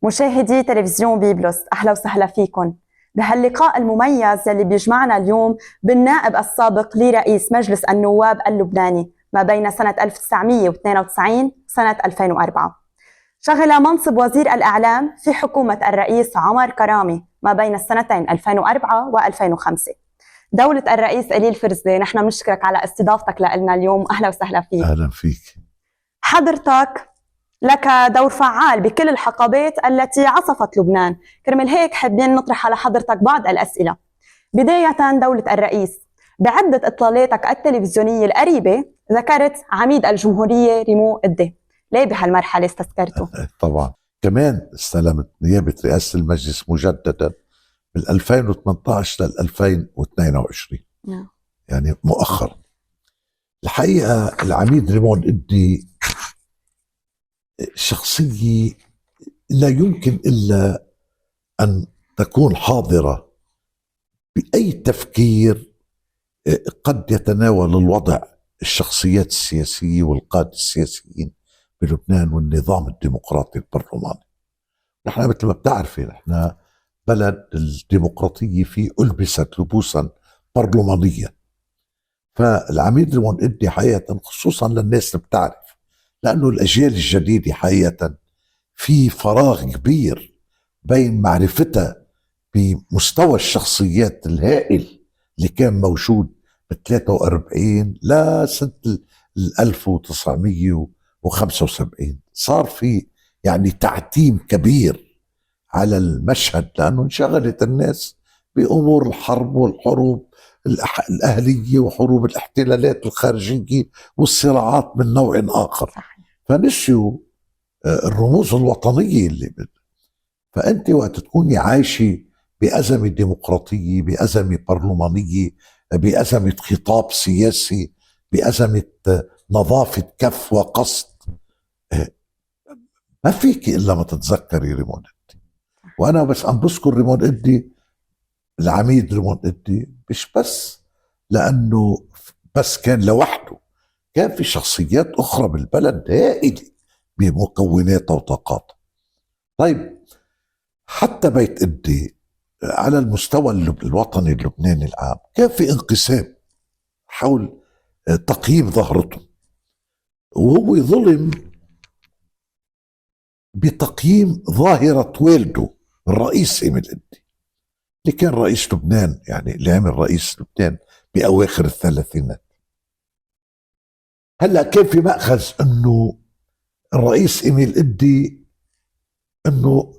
مشاهدي تلفزيون بيبلس، أهلا وسهلا فيكم بهاللقاء المميز يلي بيجمعنا اليوم بالنائب السابق لرئيس مجلس النواب اللبناني ما بين سنة 1992 وسنة 2004. شغل منصب وزير الإعلام في حكومة الرئيس عمر كرامي ما بين السنتين 2004 و2005. دولة الرئيس إلي الفرزي، نحن بنشكرك على استضافتك لنا اليوم، أهلا وسهلا فيك. أهلا فيك. حضرتك لك دور فعال بكل الحقبات التي عصفت لبنان، كرمال هيك حابين نطرح على حضرتك بعض الأسئلة. بداية، دولة الرئيس، بعدة إطلالاتك التلفزيونية القريبة ذكرت عميد الجمهورية ريمو إدي، ليه بهالمرحلة استذكرته؟ طبعا كمان استلمت نيابة رئاسة المجلس مجددا من 2018 لل 2022 يعني مؤخرا. الحقيقة العميد ريمون إدي شخصية لا يمكن إلا أن تكون حاضرة بأي تفكير قد يتناول الوضع الشخصيات السياسية والقادة السياسيين بلبنان والنظام الديمقراطي البرلماني. نحن مثل ما بتعرفي نحن بلد الديمقراطية فيه ألبست لبوسا برلمانية. فالعميد ريمون إدي حقيقة خصوصا للناس اللي بتعرف، لأنه الأجيال الجديدة حقيقة في فراغ كبير بين معرفتها بمستوى الشخصيات الهائل اللي كان موجود ب 43 لسنة 1975. صار في يعني تعتيم كبير على المشهد، لأنه انشغلت الناس بأمور الحرب والحروب الأهلية وحروب الاحتلالات الخارجية والصراعات من نوع آخر. فنسيوا الرموز الوطنية اللي فأنت وقت تكوني عايشة بأزمة ديمقراطية، بأزمة برلمانية، بأزمة خطاب سياسي، بأزمة نظافة كف وقصد، ما فيك إلا ما تتذكري ريمون إدي. وأنا بس عم بذكر ريمون إدي، العميد ريمون إدي، مش بس لأنه بس كان لوحده، كان في شخصيات أخرى بالبلد هائلة بمكوناتها وطاقاتها. طيب حتى بيت إدي على المستوى الوطني اللبناني العام كان في انقسام حول تقييم ظهرته، وهو ظلم بتقييم ظاهرة والده الرئيس إيميل إدي اللي كان رئيس لبنان، يعني اللي عمل رئيس لبنان بأواخر الثلاثينات. هلأ كان في مأخذ أنه الرئيس إيميل إدي أنه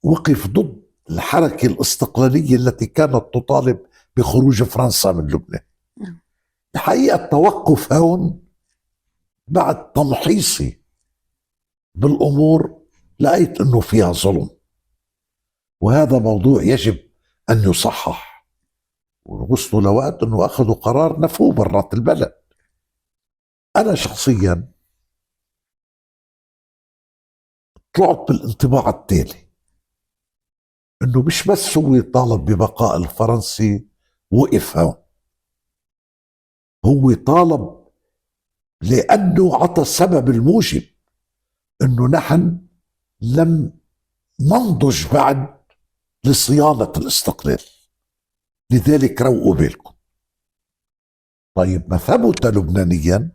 وقف ضد الحركة الاستقلالية التي كانت تطالب بخروج فرنسا من لبنان. الحقيقة التوقف هون بعد تمحيصي بالأمور لقيت أنه فيها ظلم، وهذا موضوع يجب أن يصحح. ووصلوا لوقت أنه أخذوا قرار نفوه برات البلد. أنا شخصيا طلعت بالانطباع التالي، أنه مش بس هو طالب ببقاء الفرنسي وقف هون، هو طالب لأنه عطى السبب الموجب أنه نحن لم ننضج بعد لصيانة الاستقلال، لذلك روقوا بالكم. طيب ما ثبت لبنانيا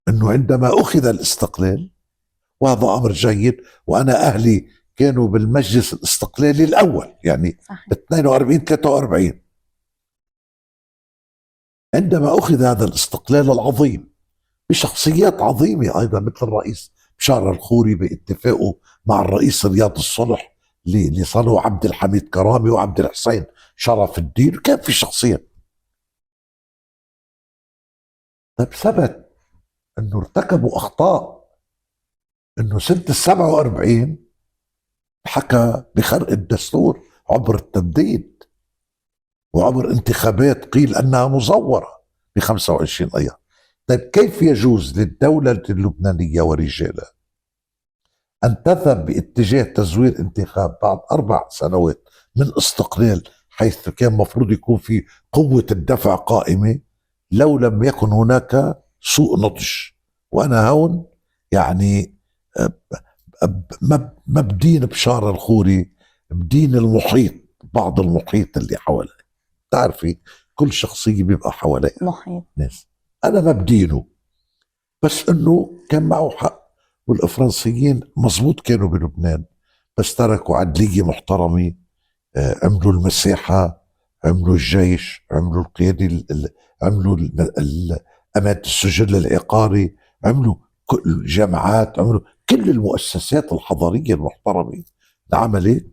أنه عندما أخذ الاستقلال، وهذا أمر جيد، وأنا أهلي كانوا بالمجلس الاستقلالي الأول يعني 42-43، عندما أخذ هذا الاستقلال العظيم بشخصيات عظيمة أيضا مثل الرئيس بشار الخوري باتفاقه مع الرئيس رياض الصلح اللي صاروا عبد الحميد كرامي وعبد الحسين شرف الدين، كان في شخصيات. طيب ثبت أنه ارتكبوا أخطاء، أنه سنة 47 حكى بخرق الدستور عبر التبديد وعبر انتخابات قيل أنها مزورة ب25 أيار. طيب كيف يجوز للدولة اللبنانية ورجالها أن تذهب باتجاه تزوير انتخاب بعد 4 سنوات من استقلال، حيث كان مفروض يكون في قوة الدفع قائمة، لو لم يكن هناك سوء نضج؟ وأنا هون يعني ما بدين بشار الخوري، بدين المحيط، بعض المحيط اللي حواليه. تعرفي كل شخصية بيبقى حواليه محيط. ناس. أنا ما بدينه، بس إنه كان معه حق. والفرنسيين مزبوط كانوا بلبنان، بس تركوا عدلية محترمة. عملوا المساحة، عملوا الجيش، عملوا القيادة عملوا أمانة السجل العقاري، عملوا كل الجامعات، عملوا كل المؤسسات الحضارية المحترمة عملت.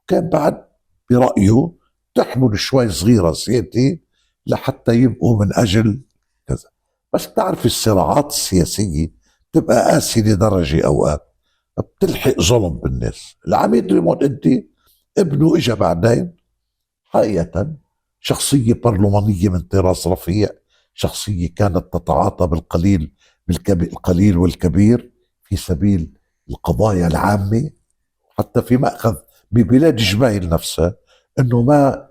كان بعد برأيه تحمل شوي صغيرة زيادة لحتى يبقوا من أجل كذا. بس تعرف الصراعات السياسية تبقى قاسية لدرجة أوقات بتلحق ظلم بالناس. العميد ريمون إدي ابنه اجى بعدين، حقيقة شخصية برلمانية من طراز رفيع، شخصية كانت تتعاطى بالقليل والكبير في سبيل القضايا العامة. حتى في مأخذ ببلاد جبيل نفسها انه ما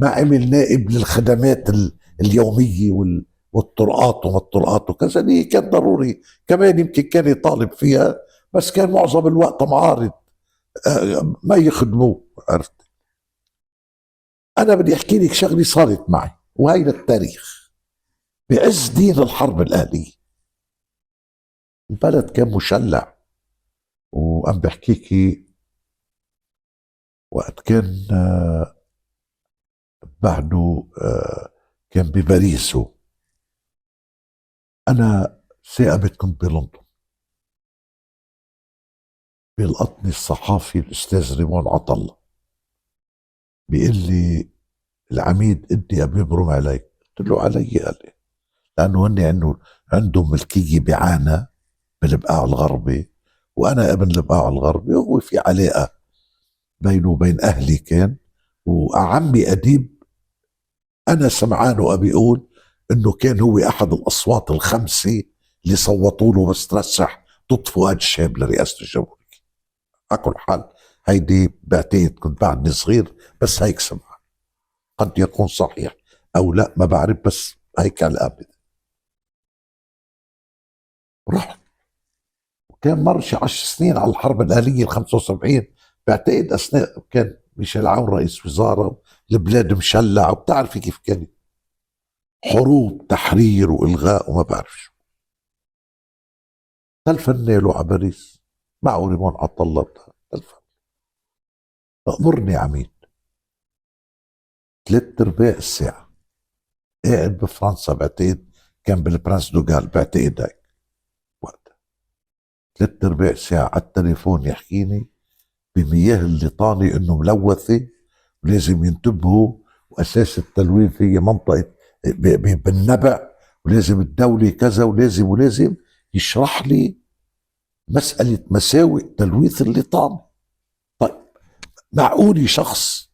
عمل نائب للخدمات اليومية والطرقات وما الطرقات وكذا، اللي كان ضروري كمان يمكن كان يطالب فيها، بس كان معظم الوقت معارض ما يخدموه. عرفت؟ انا بدي احكي لك شغله صارت معي وهي للتاريخ. بعز دين الحرب الاهليه البلد كان مشلع، وعم بحكيكي وقت كان بعده كان بباريس. انا ثاقبت كنت بلندن، بيلقطني الصحافي الاستاذ ريمون عطله بيقول لي العميد ادي ابي بروم عليك. قلت له علي؟ قال لي لانه هن عندهم ملكيه بعانه بالبقاع الغربي، وانا ابن البقاع الغربي، وهو في علاقه بينه وبين اهلي كان. وعمي اديب انا سمعانه ابي يقول انه كان هو احد الاصوات الخمسه اللي صوتوا له بس ترشح ضد فؤاد الشاب لرئاسه الجمهوريه. على كل حال هيدي بعتقد كنت بعدني صغير، بس هيك سمع، قد يكون صحيح او لا ما بعرف، بس هيك على الابد. رحت، وكان مر شي 10 سنين على الحرب الاهليه ال 75 بعتقد، اثناء كان ميشيل عون رئيس وزاره، البلاد مشلع، وبتعرفي كيف كانت حروب تحرير والغاء وما بعرف شو. تلفني له على باريس معه ريمون عطله تلفن. امرني عميد 3/4 الساعه قاعد بفرنسا، بعتقد كان بالبرانس دوغال، بعتقد هيك وقتها. 3/4 ساعه على التليفون يحكيني بمياه الليطاني انه ملوثه ولازم ينتبهوا، واساس التلويث هي منطقه بالنبع، ولازم الدوله كذا، ولازم يشرح لي مساله مساوئ تلويث الليطان. طيب معقولي شخص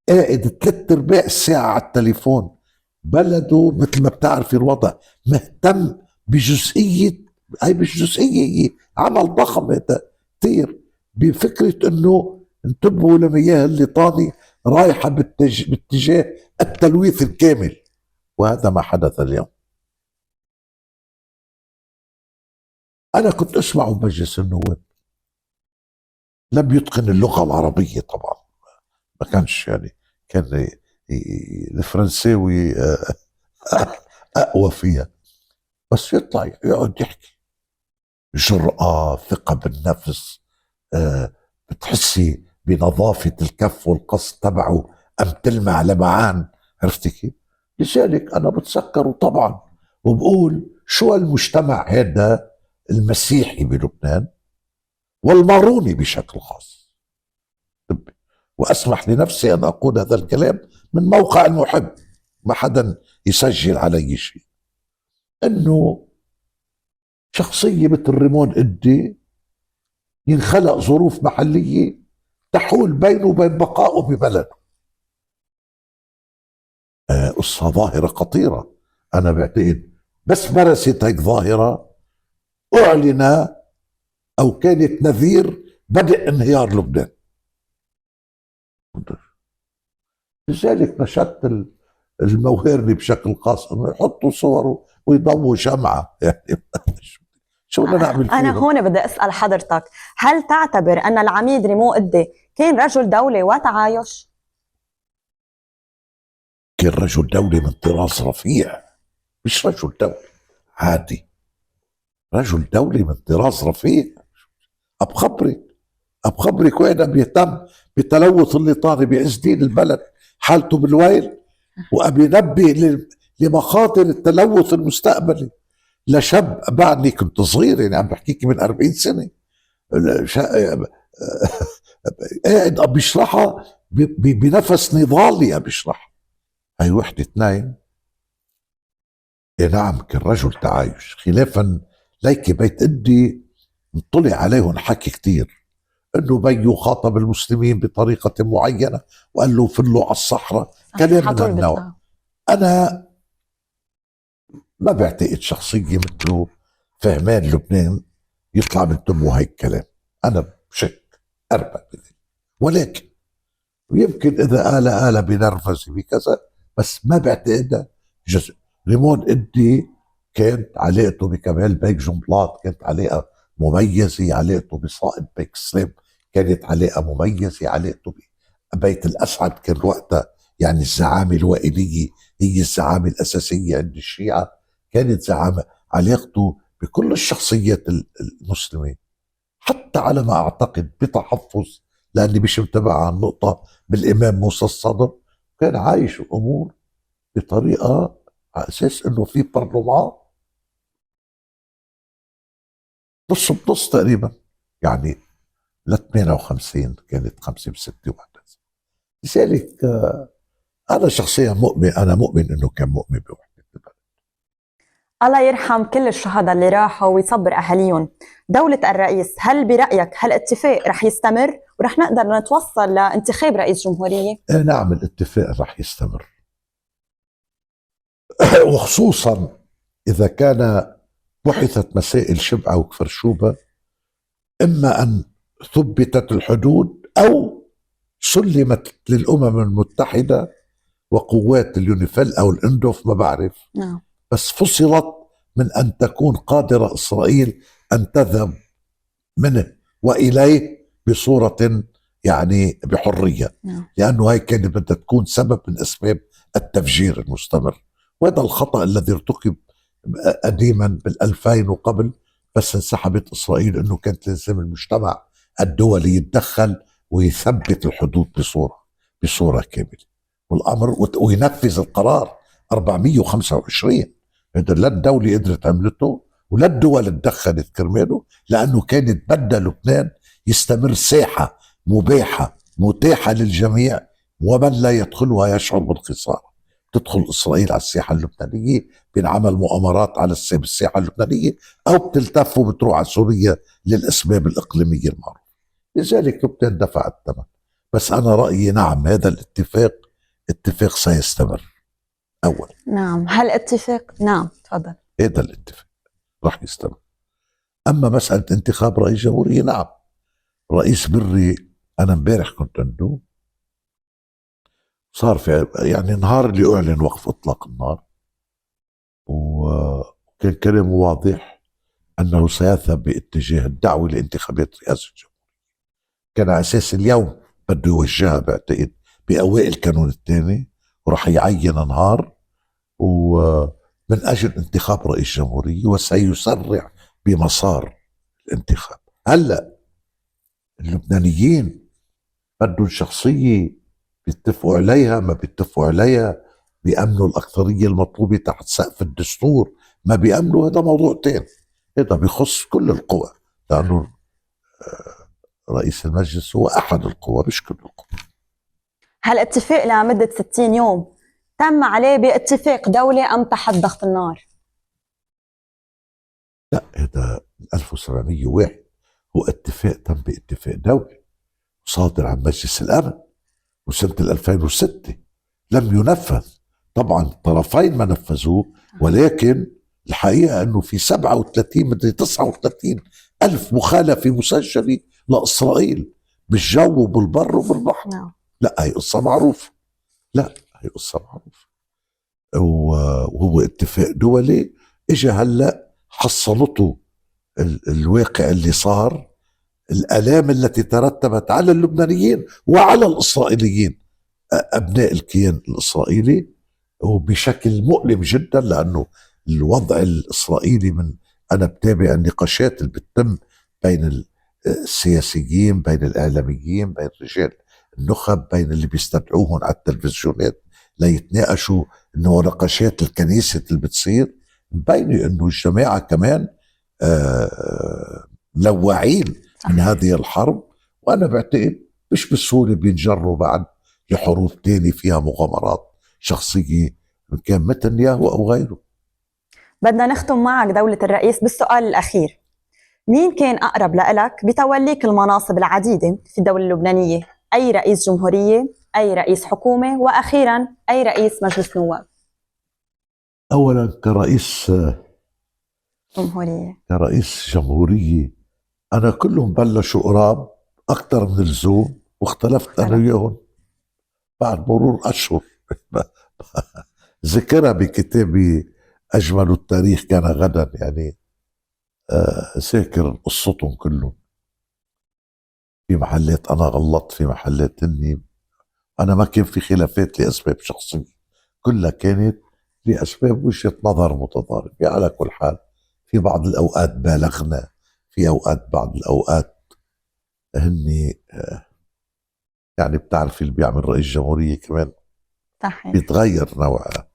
قاعد 3/4 الساعه على التليفون بلده مثل ما بتعرفي الوضع مهتم بجزئيه، هي مش جزئيه، هي عمل ضخم هذا كثير، بفكره انه انتبهوا لمياه الليطاني رايحه باتجاه التلويث الكامل. وهذا ما حدث اليوم. انا كنت اسمعه بمجلس النواب، لم يتقن اللغه العربيه طبعا، ما كانش يعني، كان الفرنساوي اقوى فيها، بس يطلع يقعد يحكي جرأة، ثقة بالنفس، بتحسي بنظافة الكف والقصد تبعه أم تلمع لمعان. عرفتي كيف؟ لذلك أنا بتسكره طبعا وبقول شو المجتمع هذا المسيحي بلبنان والماروني بشكل خاص. وأسمح لنفسي أن أقول هذا الكلام من موقع المحب، ما حدا يسجل علي شيء، أنه شخصية مثل ريمون إدي ينخلق ظروف محلية تحول بينه وبين بقائه ببلده. قصة ظاهرة خطيرة. أنا بعتقد بس مارست هيك ظاهرة أعلن أو كانت نذير بدء انهيار لبنان. لذلك نشدت الموهرني بشكل خاص انه يحطوا صوره ويضووا شمعة يعني شو بدنا نعمل أنا فيهم؟ هون بدي أسأل حضرتك، هل تعتبر أن العميد ريمو قدي كان رجل دولة وتعايش؟ كان رجل دولة من طراز رفيع، مش رجل دولة عادي، رجل دولة من طراز رفيع. أبخبرك وين بيهتم بتلوث اللي طاري بعز دين البلد حالته بالويل، وأبي ينبه لمخاطر التلوث المستقبلي لشاب بعدني كنت صغير، يعني عم بحكيك من 40 سنة قاعد بيشرحها بنفس نضالي بيشرح. هاي وحدة اثنين. إيه نعم كان رجل تعايش، خلافا ليك بيت إدي نطلع عليهم حكي كتير انه بيو خاطب المسلمين بطريقة معينة وقال له فلوا على الصحراء، كلام من هالنوع. انا ما بعتقد شخصية مثله فهمان لبنان يطلع من تمه هيك كلام. انا بشك اربع بذي. ولكن ويمكن اذا آلة بنرفزي بكذا، بس ما بعتقدها جزء. ريمون ادي كانت علاقته بكمال بيك جنبلاط كانت علاقة مميزة، علاقته بصائب بيك سليم كانت علاقة مميزة، علاقته ببيت الأسعد كان وقتها يعني الزعامة الوائلية هي الزعامة الأساسية عند الشيعة، كانت زعامة. علاقته بكل الشخصيات المسلمة حتى على ما أعتقد بتحفظ، لأني مش متابع عن النقطة بالإمام موسى الصدر، كان عايش الأمور بطريقة على أساس إنه في برلمان نص بنص تقريبا، يعني ل 58 كانت 5 ب6 وهكذا. لذلك أنا شخصيا مؤمن، أنا مؤمن إنه كان مؤمن بوحدة البلد. الله يرحم كل الشهداء اللي راحوا ويصبر أهاليهم. دولة الرئيس، هل برأيك هالاتفاق رح يستمر ورح نقدر نتوصل لانتخاب رئيس جمهورية؟ نعم الاتفاق رح يستمر وخصوصا إذا كان بحثت مسائل شبعة وكفرشوبة، إما أن ثبتت الحدود أو سلمت للأمم المتحدة وقوات اليونيفيل أو الإندوف ما بعرف، بس فصلت من أن تكون قادرة إسرائيل أن تذهب منه وإليه بصورة يعني بحرية، لأنه هاي كانت بدها تكون سبب من أسباب التفجير المستمر. وهذا الخطأ الذي ارتكب قديما بال2000 وقبل، بس انسحبت إسرائيل أنه كانت لازم المجتمع الدولي يتدخل ويثبت الحدود بصورة كاملة، والأمر وينفذ القرار 425. هذا لا الدولة قدرت عملته ولا الدول اتدخلت كرماله، لأنه كانت بدها لبنان يستمر ساحة مباحة متاحة للجميع، ومن لا يدخلها يشعر بالخسارة. تدخل إسرائيل على الساحة اللبنانية بينعمل مؤامرات على الساحة اللبنانية، أو بتلتف وبتروح على سوريا للأسباب الإقليمية المعروفة. لذلك لبنان دفع الثمن. بس أنا رأيي نعم هذا اتفاق سيستمر. أول نعم هالاتفاق، نعم تفضل، هذا الاتفاق راح يستمر. أما مسألة انتخاب رئيس جمهورية، نعم رئيس بري أنا امبارح كنت عنده، صار في يعني نهار اللي أعلن وقف إطلاق النار، وكان كلامه واضح أنه سيذهب باتجاه الدعوة لانتخابات رئاسة الجمهورية. كان على أساس اليوم بده يوجهها بعتقد بأوائل كانون الثاني، وراح يعين نهار ومن أجل انتخاب رئيس جمهورية، وسيسرع بمسار الانتخاب. هلأ اللبنانيين بدهم شخصية بيتفقوا عليها ما بيتفقوا عليها، بيأمنوا الأكثرية المطلوبة تحت سقف الدستور ما بيأمنوا، هذا موضوع تاني، هذا بيخص كل القوى، لأنه رئيس المجلس هو أحد القوى مش كل القوى. هالاتفاق لمدة 60 يوم تم عليه باتفاق دولي أم تحت ضغط النار؟ لا هذا 1701 هو اتفاق تم باتفاق دولي صادر عن مجلس الأمن، وسنة 2006 لم ينفذ. طبعا الطرفين ما نفذوه، ولكن الحقيقة أنه في 37 مدري 39 ألف مخالفة مسجلة لإسرائيل بالجو وبالبر وبالبحر. لا هي قصة معروفة، لا هي قصة معروفة، وهو اتفاق دولي. اجى هلا حصلته الواقع اللي صار، الآلام التي ترتبت على اللبنانيين وعلى الإسرائيليين أبناء الكيان الإسرائيلي، وبشكل مؤلم جدا، لأنه الوضع الإسرائيلي أنا بتابع النقاشات اللي بتتم بين السياسيين، بين الإعلاميين، بين رجال النخب، بين اللي بيستدعوهم على التلفزيونات ليتناقشوا انه نقاشات الكنيسة اللي بتصير، مبينة انه الجماعة كمان لواعين من هذه الحرب. وانا بعتقد مش بسهولة بينجروا بعد لحروب تاني فيها مغامرات شخصية، كان نتنياهو او غيره. بدنا نختم معك دولة الرئيس بالسؤال الأخير: مين كان أقرب لإلك بتوليك المناصب العديدة في الدولة اللبنانية؟ أي رئيس جمهورية، أي رئيس حكومة، وأخيراً أي رئيس مجلس نواب؟ اولا كرئيس جمهورية. انا كلهم بلشوا قراب اكثر من اللزوم، واختلفت انا وياهم بعد مرور اشهر. ذكرها بكتابي اجمل التاريخ كان غدا، يعني ذاكر قصتهم كلهم. في محلات انا غلطت، في محلات اني انا ما كان في خلافات لاسباب شخصيه، كلها كانت لاسباب وجهه نظر متضاربه. على كل حال في بعض الاوقات بالغنا، في اوقات بعض الاوقات هني يعني بتعرفي اللي بيعمل رئيس جمهوريه كمان صحيح. بيتغير نوعها.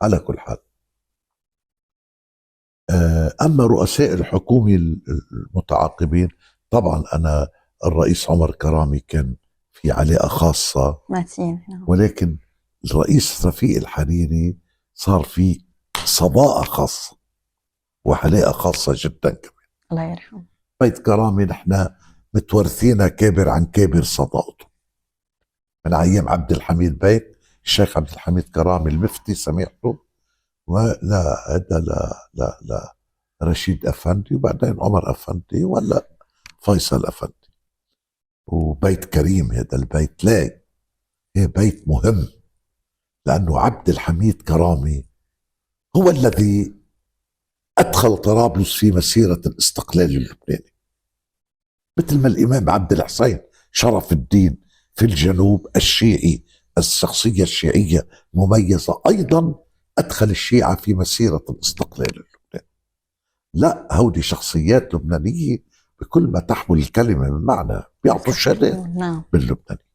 على كل حال اما رؤساء الحكومه المتعاقبين، طبعا انا الرئيس عمر كرامي كان في علاقه خاصه متين. ولكن الرئيس رفيق الحريري صار في صداقه خاصه وعلاقه خاصه جدا كمان. الله يرحمه. بيت كرامي نحن متورثينا كابر عن كابر صداقته من ايام عبد الحميد بيك، الشيخ عبد الحميد كرامي المفتي سمعته، ولا هذا لا رشيد افندي، وبعدين عمر افندي، ولا فيصل افندي. وبيت كريم، هذا البيت لا بيت مهم، لانه عبد الحميد كرامي هو الذي ادخل طرابلس في مسيره الاستقلال اللبناني، مثل ما الامام عبد الحسين شرف الدين في الجنوب الشيعي، الشخصيه الشيعيه مميزه، ايضا ادخل الشيعه في مسيره الاستقلال اللبناني. لا، هودي شخصيات لبنانيه بكل ما تحمل الكلمه من معنى، بيعطوا الشهادات باللبناني.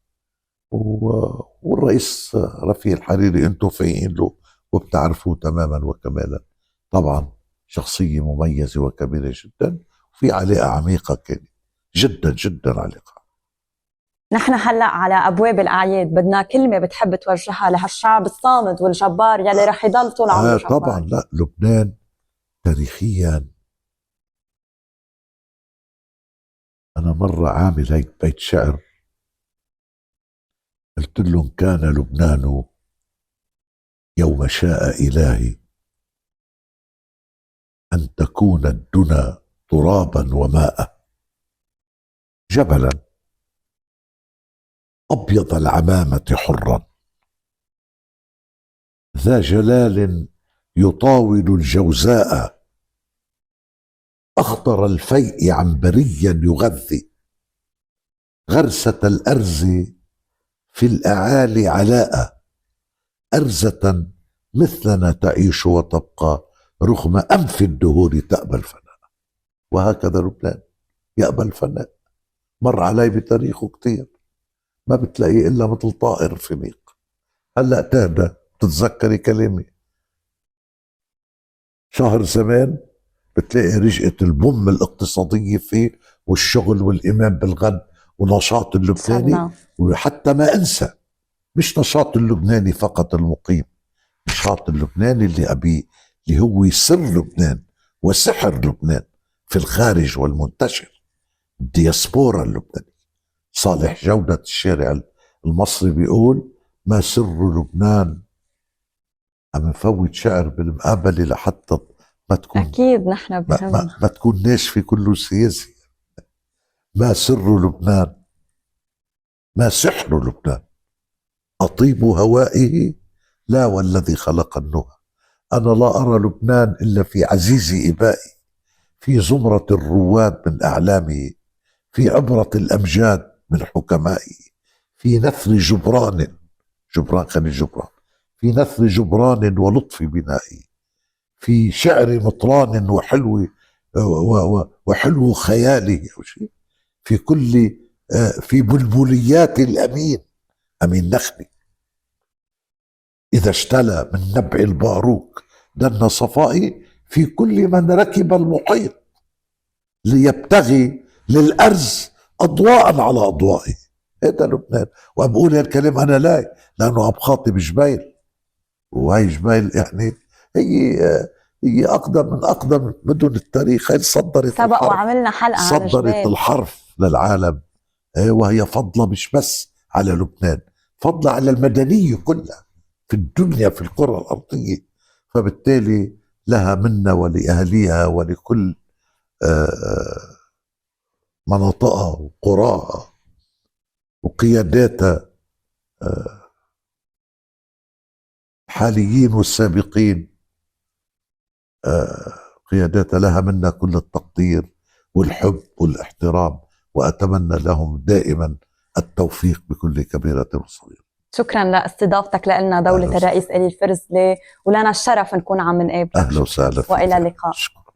والرئيس رفيق الحريري انتم فايقين له وبتعرفوه تماما وكمالا، طبعا شخصيه مميزه وكبيره جدا، وفي علاقه عميقه كانت جدا جدا علاقه. نحن هلا على ابواب الاعياد، بدنا كلمه بتحب توجهها لهالشعب الصامد والجبار يلي رح يضل طول عمره جبار؟ طبعا، لا لبنان تاريخيا، انا مره عامل هيك بيت شعر قلت لهم: كان لبنان يوم شاء إلهي أن تكون الدنا ترابا وماء، جبلا أبيض العمامة حرا، ذا جلال يطاول الجوزاء، أخضر الفيء عنبريا يغذي، غرسة الأرز في الأعالي علاء، أرزة مثلنا تعيش وتبقى، رغم أنف الدهور تأبى الفناء. وهكذا لبنان يأبى الفناء. مر علي بتاريخه كتير، ما بتلاقيه إلا مثل طائر فينيق. هلأ تهدى بتتذكري كلامي، شهر زمان بتلاقي رجعة البوم الاقتصادية فيه، والشغل والإيمان بالغد ونشاط اللبناني. وحتى ما أنسى، مش نشاط اللبناني فقط المقيم، نشاط اللبناني اللي أبيه، اللي هو سر لبنان وسحر لبنان في الخارج والمنتشر، الدياسبورا اللبنانية. صالح جودة الشارع المصري بيقول: ما سر لبنان؟ عم نفوت شعر بالمقابلة لحتى ما تكون أكيد نحن ما تكون ناشفة كله سياسي. ما سر لبنان؟ ما سحر لبنان؟ أطيب هوائه؟ لا، والذي خلق النهى. أنا لا أرى لبنان إلا في عزيز إبائي، في زمرة الرواد من أعلامه، في عبرة الأمجاد من حكمائه، في نثر جبران خليل جبران، في نثر جبران ولطف بنائه، في شعر مطران وحلو خياله، في كل في بلبليات الأمين أمين نخلي إذا اشتلى من نبع الباروك دن صفائي، في كل من ركب المحيط ليبتغي للأرز أضواء على أضوائه. هذا لبنان. وبقول هالكلام أنا لا، لأنه عم خاطب جبيل، وهي جبيل يعني هي أقدم من أقدم مدن التاريخ. هي صدرت سبق الحرف، وعملنا حلقة عن صدرت جبال. الحرف للعالم. وهي فضلة مش بس على لبنان، فضلة على المدنية كلها في الدنيا في الكرة الأرضية. فبالتالي لها منا ولأهليها ولكل مناطقها وقراها وقياداتها الحاليين والسابقين، قياداتها لها منا كل التقدير والحب والاحترام، وأتمنى لهم دائما التوفيق بكل كبيرة وصغيرة. شكرا لاستضافتك لنا دولة الرئيس إلي الفرزلي، ولنا الشرف نكون عم نقابلك. أهلا وسهلا فيك. وإلى اللقاء.